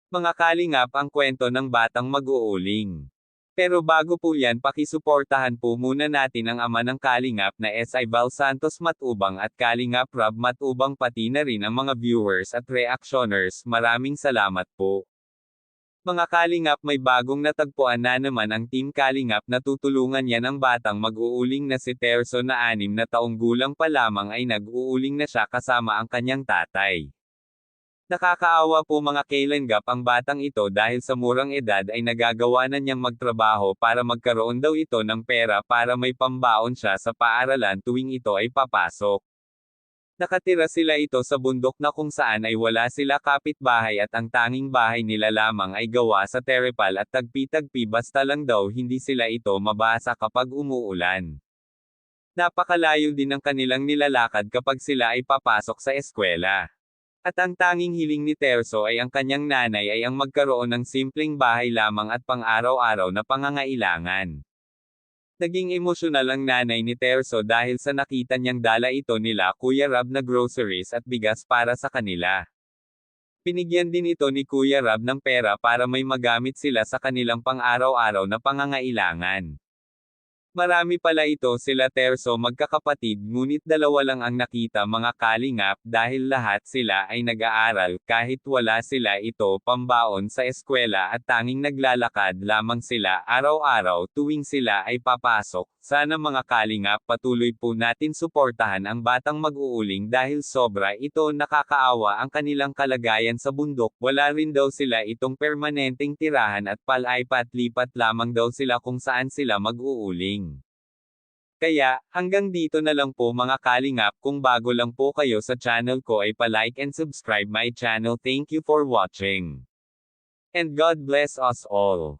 Mga kalingap, ang kwento ng batang mag-uuling. Pero bago po yan, pakisuportahan po muna natin ang ama ng kalingap na S.I. Val Santos Matubang at Kalingap Rob Matubang, pati na rin ang mga viewers at reactioners. Maraming salamat po. Mga kalingap, may bagong natagpuan na naman ang Team Kalingap na tutulungan yan ang batang mag-uuling na si Terso na 6 na taong gulang pa lamang ay nag-uuling na siya kasama ang kanyang tatay. Nakakaawa po mga kalinggap ang batang ito dahil sa murang edad ay nagagawa na niyang magtrabaho para magkaroon daw ito ng pera para may pambaon siya sa paaralan tuwing ito ay papasok. Nakatira sila ito sa bundok na kung saan ay wala sila kapitbahay at ang tanging bahay nila lamang ay gawa sa terepal at tagpi-tagpi, basta lang daw hindi sila ito mabasa kapag umuulan. Napakalayo din ng kanilang nilalakad kapag sila ay papasok sa eskwela. At ang tanging hiling ni Terso ay ang kanyang nanay ay ang magkaroon ng simpleng bahay lamang at pang-araw-araw na pangangailangan. Naging emosyonal ang nanay ni Terso dahil sa nakita niyang dala ito nila Kuya Rab na groceries at bigas para sa kanila. Pinigyan din ito ni Kuya Rab ng pera para may magamit sila sa kanilang pang-araw-araw na pangangailangan. Marami pala ito sila Terso magkakapatid, ngunit dalawa lang ang nakita mga kalingap dahil lahat sila ay nag-aaral kahit wala sila ito pambaon sa eskwela at tanging naglalakad lamang sila araw-araw tuwing sila ay papasok. Sana mga kalingap, patuloy po natin suportahan ang batang mag-uuling dahil sobra ito nakakaawa ang kanilang kalagayan sa bundok. Wala rin daw sila itong permanenteng tirahan at palaipat-lipat lamang daw sila kung saan sila mag-uuling. Kaya, hanggang dito na lang po mga kalingap. Kung bago lang po kayo sa channel ko ay pa-like and subscribe my channel. Thank you for watching. And God bless us all.